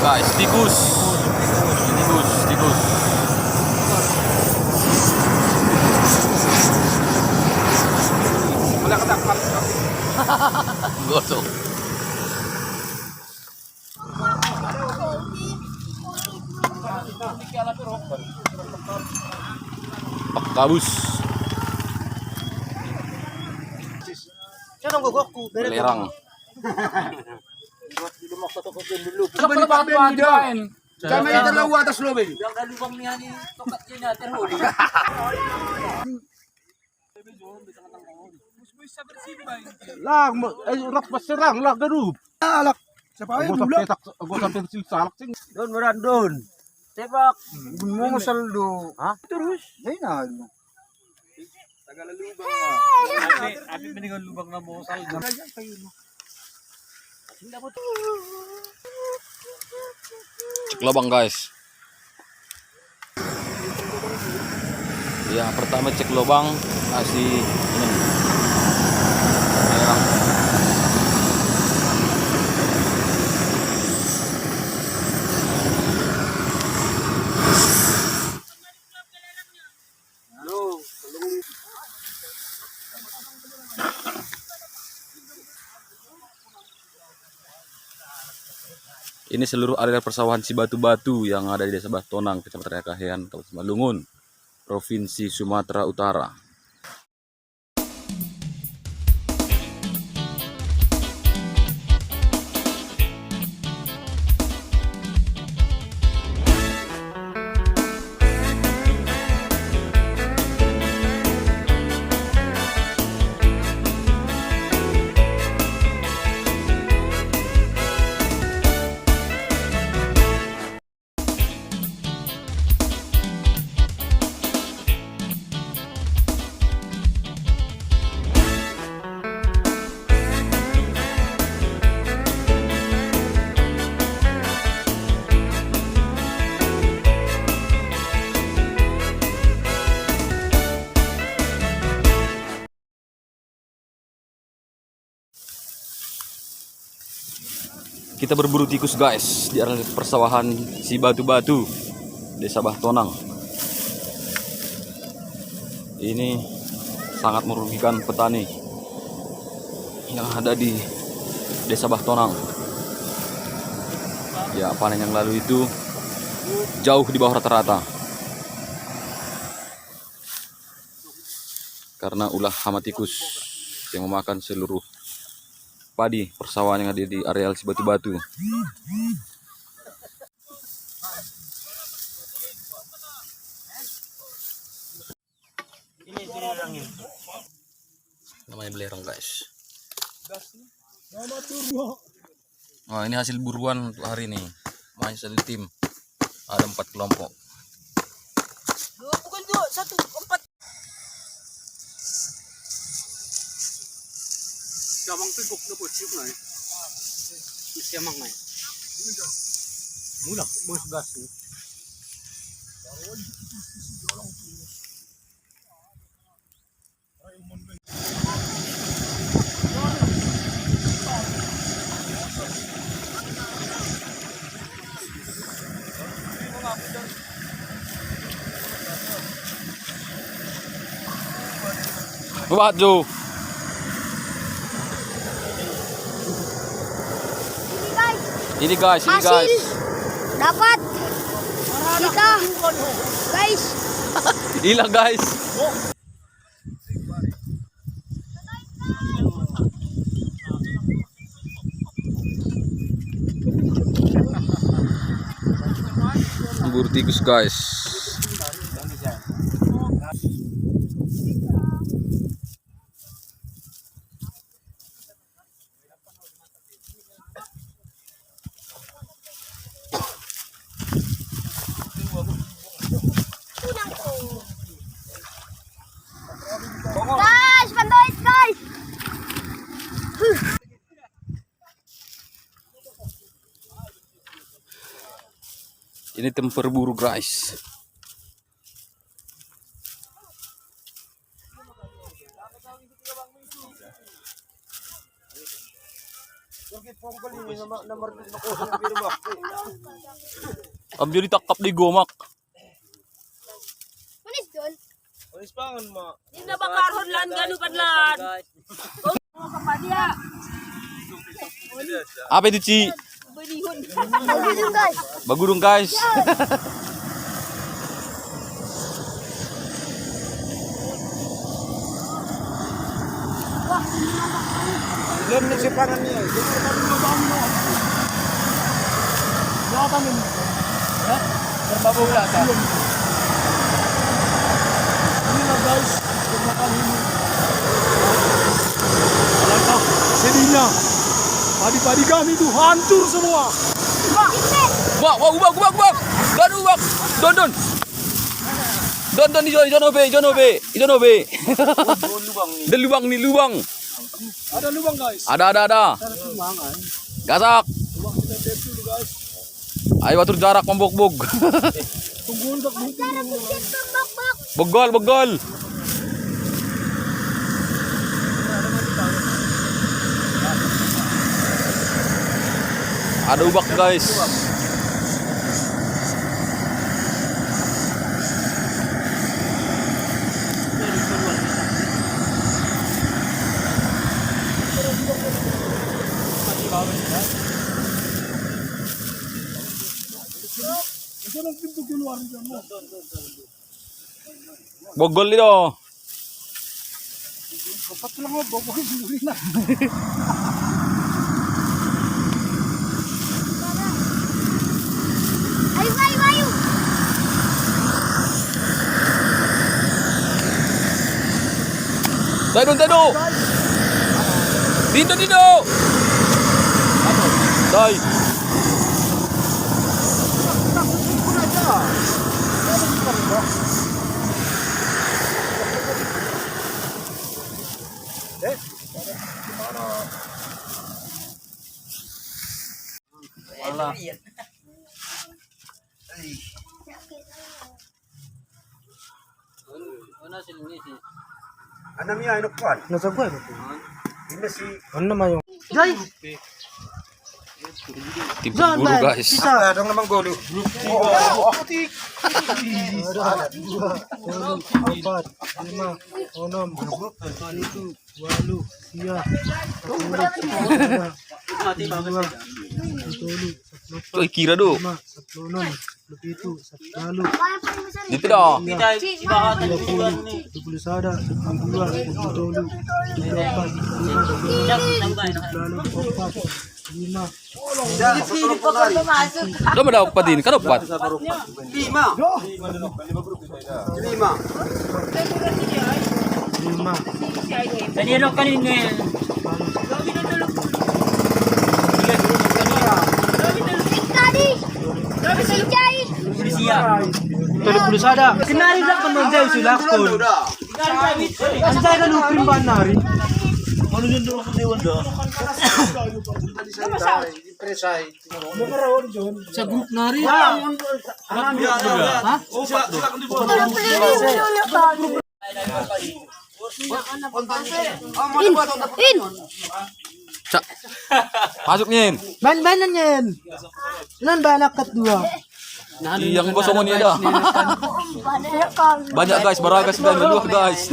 guys, tikus. Tikus. Wala ka dapat. Gosong. Kabus. Siya nang gugok. Belerang. Sabi ni Papi Mida. Kami yung dalawa atas lobel. Yang kalubang niya ni tokat niya na terhuli. Lang, rak paserang, lang gadup. Alak. Sa pa Agos bulak. agos ang pensil salak sing. Doon maran doon. Tebak. Mo saldo. Ha? Terus. Ay na. Abi mendingan lubang na mo saldo. Cek lubang guys. Ya pertama cek lubang kasih ini. Belerang. Ini seluruh area persawahan si batu-batu yang ada di Desa Bahtonang, Kecamatan Kahean, Kabupaten Malungun, Provinsi Sumatera Utara. Kita berburu tikus guys di area persawahan si batu-batu Desa Bahtonang. Ini sangat merugikan petani yang ada di Desa Bahtonang. Ya, panen yang lalu itu jauh di bawah rata-rata karena ulah hama tikus yang memakan seluruh padi persawahan yang ada di areal si batu-batu. Namanya belerang guys. Nah, ini hasil buruan untuk hari ini. Masih satu tim. Ada 4 kelompok. Bukan dua, satu, empat. Jamang pigok na po chip na. Siamang na. Mulak mo gas. Waduh. Ini guys. Dapat kita guys. Hilang guys. Buru tikus guys. Guys, bantuin guys. Ini tempat berburu guys. Abdi ditakap di gomak. Manis doon. Hindi na bakarhon lan ganu kadlan. Oh kapadya. Apa itu Ci? Benihun. Bagus yun, guys. Bagurung guys. Yan na sipangan niya. Berbabula sa. Sedihnya padi-padi kami itu hancur semua. Wah, ubak. Don ubak. Don. Don ijon obe. Ada lubang nih, lubang. Ada lubang guys. Ada. Gasak. Ayo atur jarak membok-bok. Tungguin bak Begol. Ada ubak guys. Bogol itu. Ayo. Tado. Dito. Dai. Una silingisi. Ano niya inukwan? Nasa ko. Ini si Ano naman yung Jay, Tim pemburu guys. dong namang golo. Empat, lima, enam, tujuh, walu, sia, Mati banget. Tuh kira do. Sepuluh, itu, sepuluh, Dito dah. Kita ibahat ng tugan ni. 21, 22, 23, 24, 25, Jak tanggal na. 5, Silip pa ko pumasok. Udah mendapat pa din. Kan dapat. Lima. 5, Kanino kanino. Polisia. 30 sada. Kenari dah teman saya sudah kon. Anjay kan uprim banari. Ano yun doon sa dewan doon? Sa group nari. Ha? In. Cak. Masuk Nyin. Ban-banan yan. Ilan ba anak kat dua? Yang gosong ini ada. Banyak kang. Banyak guys, baragas dan luah guys.